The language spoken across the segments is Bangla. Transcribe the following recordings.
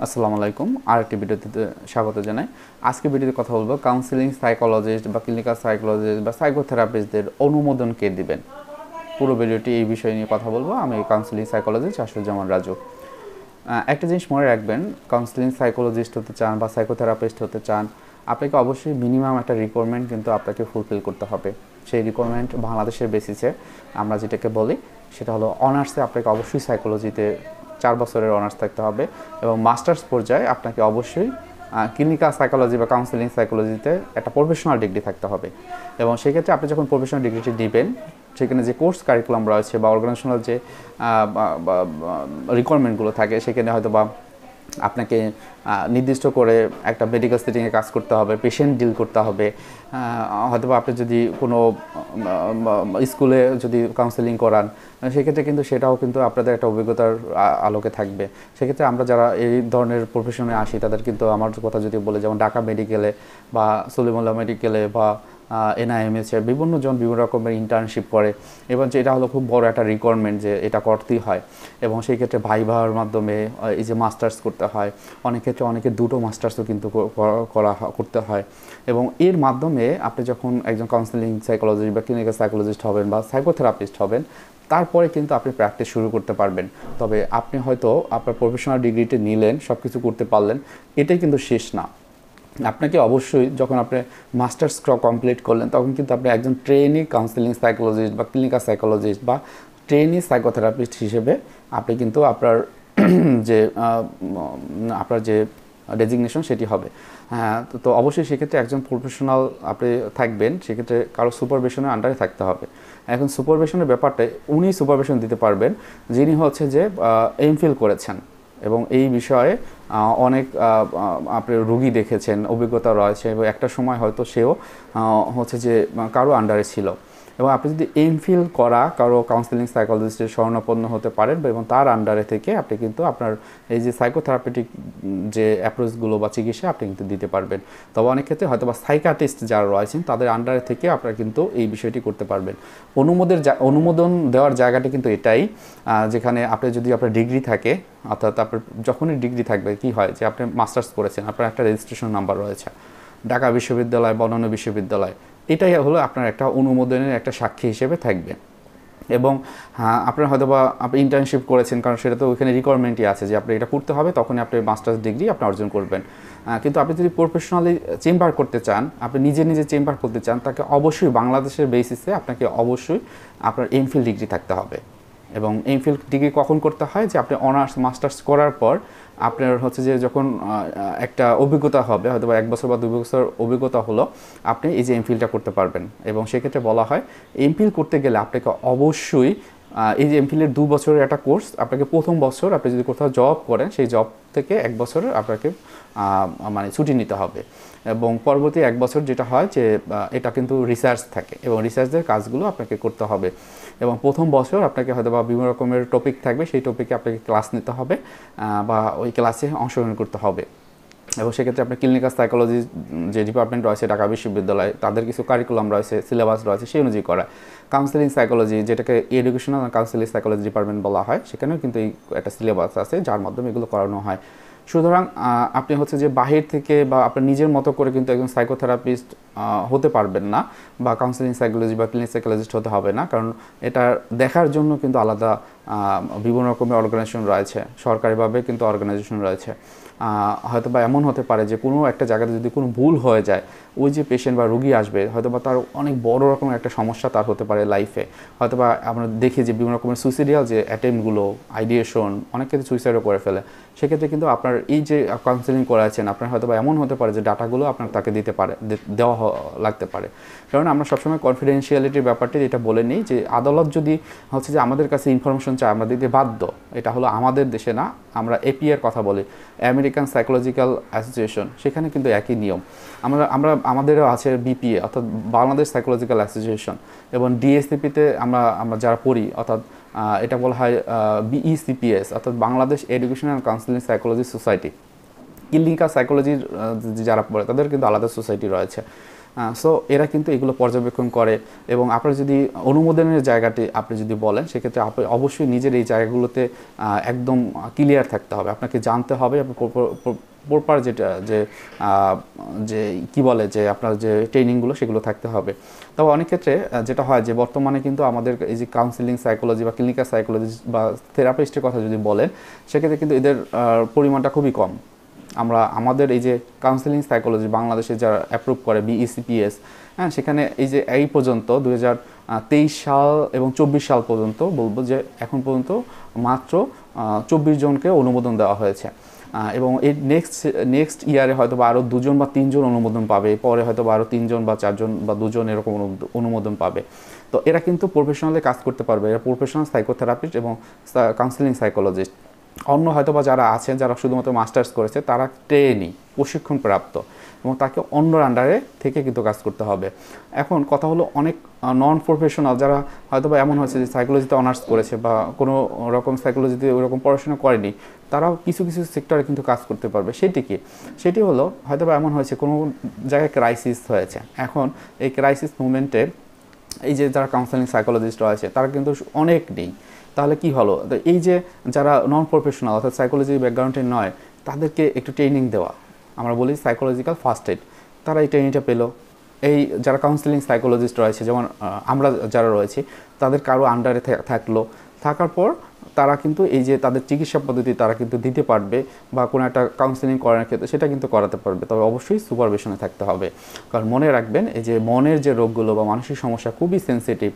আসসালামু আলাইকুম। আরেকটি ভিডিওতে স্বাগত জানাই। আজকে ভিডিওতে কথা বলবো কাউন্সিলিং সাইকোলজিস্ট বা ক্লিনিক্যাল সাইকোলজিস্ট বা সাইকোথেরাপিস্টদের অনুমোদন কে দিবেন। পুরো ভিডিওটি এই বিষয় নিয়ে কথা বলবো। আমি কাউন্সিলিং সাইকোলজিস্ট আশুজ্জামান রাজু। একটা জিনিস মনে রাখবেন, কাউন্সিলিং সাইকোলজিস্ট হতে চান বা সাইকোথেরাপিস্ট হতে চান, আপনাকে অবশ্যই মিনিমাম একটা রিকোয়ারমেন্ট কিন্তু আপনাকে ফুলফিল করতে হবে। সেই রিকোয়ারমেন্ট বাংলাদেশের বেসিসে আমরা যেটাকে বলি সেটা হলো অনার্সে আপনাকে অবশ্যই সাইকোলজিতে 4 বছরের অনার্স থাকতে হবে এবং মাস্টার্স পর্যায়ে আপনাকে অবশ্যই ক্লিনিক্যাল সাইকোলজি বা কাউন্সিলিং সাইকোলজিতে একটা প্রফেশনাল ডিগ্রি থাকতে হবে। এবং সেক্ষেত্রে আপনি যখন প্রফেশনাল ডিগ্রিটি দিবেন, সেখানে যে কোর্স কারিকুলাম রয়েছে বা অর্গানাইজেশনাল যে রিকোয়ারমেন্টগুলো থাকে, সেখানে হয়তো বা আপনাকে নির্দিষ্ট করে একটা মেডিকেল সেটিংয়ে কাজ করতে হবে, পেশেন্ট ডিল করতে হবে। হয়তো বা আপনি যদি কোনো স্কুলে যদি কাউন্সেলিং করান, সেক্ষেত্রে কিন্তু সেটাও কিন্তু আপনাদের একটা অভিজ্ঞতার আলোকে থাকবে। সেক্ষেত্রে আমরা যারা এই ধরনের প্রফেশনে আসি তাদের কিন্তু, আমার কথা যদি বলে, যেমন ঢাকা মেডিকেলে বা সলিমুল্লাহ মেডিকেলে বা এনআইএমএসে বিভিন্ন জন বিভিন্ন রকমের ইন্টার্নশিপ করে এবং এটা হলো খুব বড় একটা রিকোয়ারমেন্ট যে এটা করতেই হয়। এবং সেই ক্ষেত্রে ভাইভার মাধ্যমে এই যে মাস্টার্স করতে হয়, অনেক ক্ষেত্রে অনেকে দুটো মাস্টার্সও কিন্তু করতে হয়। এবং এর মাধ্যমে আপনি যখন একজন কাউন্সিলিং সাইকোলজিস্ট বা ক্লিনিক্যাল সাইকোলজিস্ট হবেন বা সাইকোথেরাপিস্ট হবেন, তারপরে কিন্তু আপনি প্র্যাকটিস শুরু করতে পারবেন। তবে আপনি হয়তো আপনার প্রফেশনাল ডিগ্রিটি নিলেন, সব কিছু করতে পারলেন, এটাই কিন্তু শেষ না। আপনাকে অবশ্যই যখন আপনি মাস্টার্স কমপ্লিট করলেন, তখন কিন্তু আপনি একজন ট্রেনি কাউন্সিলিং সাইকোলজিস্ট বা ক্লিনিক্যাল সাইকোলজিস্ট বা ট্রেনি সাইকোথেরাপিস্ট হিসেবে আপনি কিন্তু আপনার যে ডেজিগনেশন সেটি হবে। হ্যাঁ, তো অবশ্যই সেক্ষেত্রে একজন প্রফেশনাল আপনি থাকবেন, সেক্ষেত্রে কারো সুপারভিশনের আন্ডারে থাকতে হবে। এখন সুপারভিশনের ব্যাপারটা উনি সুপারভিশন দিতে পারবেন যিনি হচ্ছে যে এমফিল করেছেন এবং এই বিষয়ে অনেক আপনি রোগী দেখেছেন, অভিজ্ঞতা রয়েছে এবং একটা সময় হয়তো সেও হচ্ছে যে কারো আন্ডারে ছিল। এবং আপনি যদি এমফিল করা কারো কাউন্সিলিং সাইকোলজিস্টের শরণাপন্ন হতে পারেন এবং তার আন্ডারে থেকে আপনি কিন্তু আপনার এই যে সাইকোথেরাপিউটিক যে অ্যাপ্রোচগুলো বা চিকিৎসা আপনি কিন্তু দিতে পারবেন। তবে অনেক ক্ষেত্রে হয়তো বা সাইকাটিস্ট যারা রয়েছেন তাদের আন্ডারে থেকে আপনারা কিন্তু এই বিষয়টি করতে পারবেন। অনুমোদন দেওয়ার জায়গাটা কিন্তু এটাই, যেখানে আপনি যদি আপনার ডিগ্রি থাকে, অর্থাৎ আপনার যখনই ডিগ্রি থাকবে, কি হয় যে আপনি মাস্টার্স করেছেন, আপনার একটা রেজিস্ট্রেশন নাম্বার রয়েছে ঢাকা বিশ্ববিদ্যালয় বা অন্যান্য বিশ্ববিদ্যালয়, এটাই হলো আপনার একটা অনুমোদনের একটা সাক্ষী হিসেবে থাকবে। এবং হ্যাঁ, আপনার হয়তো বা আপনি ইন্টার্নশিপ করেছেন, কারণ সেটা তো ওইখানে রিকোয়ারমেন্টই আছে যে আপনি এটা করতে হবে, তখনই আপনি মাস্টার্স ডিগ্রি আপনি অর্জন করবেন। কিন্তু আপনি যদি প্রফেশনালি চেম্বার করতে চান, আপনি নিজে নিজে চেম্বার করতে চান, তাকে অবশ্যই বাংলাদেশের বেসিসে আপনাকে অবশ্যই আপনার এমফিল ডিগ্রি থাকতে হবে। এবং এমফিল ডিগ্রি কখন করতে হয়, যে আপনি অনার্স মাস্টার্স করার পর আপনার হচ্ছে যে যখন একটা অভিজ্ঞতা হবে, হয়তো বা 1 বছর বা 2 বছর অভিজ্ঞতা হলো, আপনি এই যে এমফিলটা করতে পারবেন। এবং সেক্ষেত্রে বলা হয় এমফিল করতে গেলে আপনাকে অবশ্যই এই যে এমফিলের 2 বছরের একটা কোর্স, আপনাকে প্রথম বছর আপনি যদি কোথাও জব করেন, সেই জব থেকে 1 বছরের আপনাকে মানে ছুটি নিতে হবে। এবং পরবর্তী 1 বছর যেটা হয় যে এটা কিন্তু রিসার্চ থাকে এবং রিসার্চের কাজগুলো আপনাকে করতে হবে। এবং প্রথম বছর আপনাকে হয়তো বা বিভিন্ন রকমের টপিক থাকবে, সেই টপিকে আপনাকে ক্লাস নিতে হবে বা ওই ক্লাসে অংশগ্রহণ করতে হবে। এবং সেক্ষেত্রে আপনার ক্লিনিক্যাল সাইকোলজি যে ডিপার্টমেন্ট রয়েছে ঢাকা বিশ্ববিদ্যালয়, তাদের কিছু কারিকুলাম রয়েছে, সিলেবাস রয়েছে, সেই অনুযায়ী করা। কাউন্সিলিং সাইকোলজি, যেটাকে এডুকেশনাল কাউন্সিলিং সাইকোলজি ডিপার্টমেন্ট বলা হয়, সেখানেও কিন্তু এই একটা সিলেবাস আছে যার মাধ্যমে এগুলো করানো হয়। সুতরাং আপনি হচ্ছে যে বাহির থেকে বা আপনার নিজের মতো করে কিন্তু একজন সাইকোথেরাপিস্ট হতে পারবেন না, বা কাউন্সিলিং সাইকোলজি বা ক্লিনিক সাইকোলজিস্ট হতে হবে না, কারণ এটা দেখার জন্য কিন্তু আলাদা বিভিন্ন রকমের অর্গানাইজেশন রয়েছে, সরকারিভাবে কিন্তু অর্গানাইজেশন রয়েছে। হয়তো বা এমন হতে পারে যে কোনো একটা জায়গাতে যদি কোনো ভুল হয়ে যায়, ওই যে পেশেন্ট বা রোগী আসবে, হয়তো বা তার অনেক বড় রকমের একটা সমস্যা তার হতে পারে লাইফে। হয়তো বা আমরা দেখি যে বিভিন্ন রকমের সুইসাইডিয়াল যে অ্যাটেম্পটগুলো, আইডিয়েশন, অনেক ক্ষেত্রে সুইসাইডও করে ফেলে। সেক্ষেত্রে কিন্তু আপনার এই যে কাউন্সেলিং করাচ্ছেন, আপনার হয়তো বা এমন হতে পারে যে ডাটাগুলো আপনার তাকে দেওয়া লাগতে পারে। কারণ আমরা সবসময় কনফিডেন্সিয়ালিটির ব্যাপারটি এটা বলে নিই যে আদালত যদি হচ্ছে যে আমাদের কাছে ইনফরমেশন চায়, আমরা দিতে বাধ্য। এটা হলো আমাদের দেশে না, আমরা এপিআর কথা বলি, আমেরিকান সাইকোলজিক্যাল অ্যাসোসিয়েশন, সেখানে কিন্তু একই নিয়ম। আমাদেরও আছে বিপিএ, অর্থাৎ বাংলাদেশ সাইকোলজিক্যাল অ্যাসোসিয়েশন, এবং ডিএসসিপিতে আমরা যারা পড়ি, অর্থাৎ এটা বলা হয় বিইসিপিএস, অর্থাৎ Bangladesh education and counselling psychology society. Clinical সাইকোলজির যারা পড়ে তাদের কিন্তু আলাদা সোসাইটি রয়েছে। সো এরা কিন্তু এগুলো পর্যবেক্ষণ করে এবং আপনার যদি অনুমোদনের জায়গাটি আপনি যদি বলেন সেক্ষেত্রে আপনি অবশ্যই নিজের এই জায়গাগুলোতে একদম ক্লিয়ার থাকতে হবে, আপনাকে জানতে হবে প্রপার যেটা যে কি বলে যে আপনার যে ট্রেনিংগুলো সেগুলো থাকতে হবে। তবে অনেক ক্ষেত্রে যেটা হয় যে বর্তমানে কিন্তু আমাদের এই যে কাউন্সিলিং সাইকোলজি বা ক্লিনিক্যাল সাইকোলজি বা থেরাপিস্টের কথা যদি বলেন সেক্ষেত্রে কিন্তু এদের পরিমাণটা খুবই কম। আমাদের এই যে কাউন্সিলিং সাইকোলজি বাংলাদেশে যারা অ্যাপ্রুভ করে BECPS, হ্যাঁ, সেখানে এই যে এই পর্যন্ত 2023 সাল এবং 24 সাল পর্যন্ত বলবো যে এখন পর্যন্ত মাত্র 24 জনকে অনুমোদন দেওয়া হয়েছে এবং এই নেক্সট ইয়ারে হয়তো বা আরও 2 জন বা 3 জন অনুমোদন পাবে, পরে হয়তো বা আরও 3 জন বা 4 জন বা 2 জন এরকম অনুমোদন পাবে। তো এরা কিন্তু প্রফেশনালি কাজ করতে পারবে, এরা প্রফেশনাল সাইকোথেরাপিস্ট এবং কাউন্সিলিং সাইকোলজিস্ট। অন্য হয়তো বা যারা আছেন যারা শুধুমাত্র মাস্টার্স করেছে তারা ট্রেনি প্রশিক্ষণ প্রাপ্ত এবং তাকে অন্যর আন্ডারে থেকে কিন্তু কাজ করতে হবে। এখন কথা হলো অনেক নন প্রফেশনাল যারা হয়তো বা এমন হয়েছে যে সাইকোলজিতে অনার্স করেছে বা কোনো রকম সাইকোলজিতে ওইরকম পড়াশোনা করেনি, তারাও কিছু কিছু সেক্টরে কিন্তু কাজ করতে পারবে। সেটি হলো হয়তো বা এমন হয়েছে কোনো জায়গায় ক্রাইসিস হয়েছে, এখন এই ক্রাইসিস মুভমেন্টে এই যে যারা কাউন্সেলিং সাইকোলজিস্ট রয়েছে তারা কিন্তু অনেক নেই। তাহলে কি হলো, এই যে যারা নন প্রফেশনাল অর্থাৎ সাইকোলজি ব্যাকগ্রাউন্ডে নয় তাদেরকে একটু ট্রেনিং দেওয়া, আমরা বলি সাইকোলজিক্যাল ফার্স্ট এড, তারা এই ট্রেনিংটা পেলো। এই যারা কাউন্সিলিং সাইকোলজিস্ট রয়েছে যেমন আমরা যারা রয়েছি তাদের কারো আন্ডারে থাকলো, থাকার পর তারা কিন্তু এই যে তাদের চিকিৎসা পদ্ধতি তারা কিন্তু দিতে পারবে বা কোনো একটা কাউন্সিলিং করার ক্ষেত্রে সেটা কিন্তু করাতে পারবে, তবে অবশ্যই সুপারভিশনে থাকতে হবে। কারণ মনে রাখবেন এই যে মনের যে রোগগুলো বা মানসিক সমস্যা খুবই সেন্সিটিভ।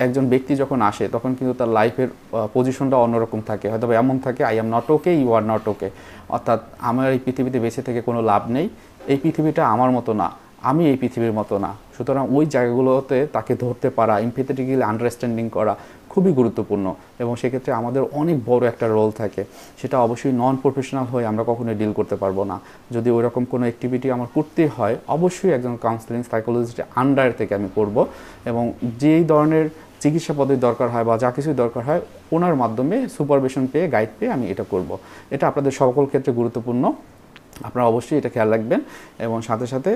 একজন ব্যক্তি যখন আসে তখন কিন্তু তার লাইফের পজিশনটা অন্যরকম থাকে, হয়তো এমন থাকে I am not okay, you are not okay, অর্থাৎ আমার এই পৃথিবীতে বেঁচে থেকে কোনো লাভ নেই, এই পৃথিবীটা আমার মতো না, আমি এই পৃথিবীর মতো না। সুতরাং ওই জায়গাগুলোতে তাকে ধরতে পারা, এমপ্যাথেটিক্যালি আন্ডারস্ট্যান্ডিং করা খুবই গুরুত্বপূর্ণ এবং সেক্ষেত্রে আমাদের অনেক বড় একটা রোল থাকে। সেটা অবশ্যই নন প্রফেশনাল হয়ে আমরা কখনোই ডিল করতে পারবো না। যদি ওইরকম কোনো অ্যাক্টিভিটি আমার করতে হয় অবশ্যই একজন কাউন্সিলিং সাইকোলজিস্টের আন্ডার থেকে আমি করব এবং যেই ধরনের চিকিৎসা পদ্ধতি দরকার হয় বা যা কিছুই দরকার হয় ওনার মাধ্যমে সুপারভিশন পেয়ে গাইড পেয়ে আমি এটা করব। এটা আপনাদের সকল ক্ষেত্রে গুরুত্বপূর্ণ, আপনারা অবশ্যই এটা খেয়াল রাখবেন এবং সাথে সাথে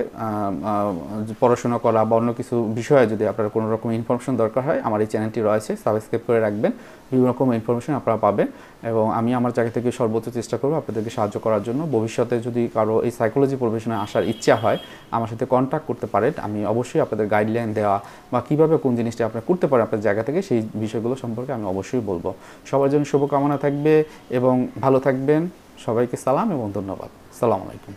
পড়াশোনা করা বা অন্য কিছু বিষয়ে যদি আপনার কোনো রকম ইনফরমেশন দরকার হয় আমার এই চ্যানেলটি রয়েছে, সাবস্ক্রাইব করে রাখবেন, বিভিন্ন রকম ইনফরমেশন আপনারা পাবেন এবং আমি আমার জায়গা থেকে সর্বোচ্চ চেষ্টা করব আপনাদেরকে সাহায্য করার জন্য। ভবিষ্যতে যদি কারো এই সাইকোলজি প্রফেশনে আসার ইচ্ছা হয় আমার সাথে কন্ট্যাক্ট করতে পারেন, আমি অবশ্যই আপনাদের গাইডলাইন দেওয়া বা কীভাবে কোন জিনিসটা আপনারা করতে পারেন আপনার জায়গা থেকে সেই বিষয়গুলো সম্পর্কে আমি অবশ্যই বলবো। সবার জন্য শুভকামনা থাকবে এবং ভালো থাকবেন। সবাইকে সালাম এবং ধন্যবাদ। আসসালামু আলাইকুম।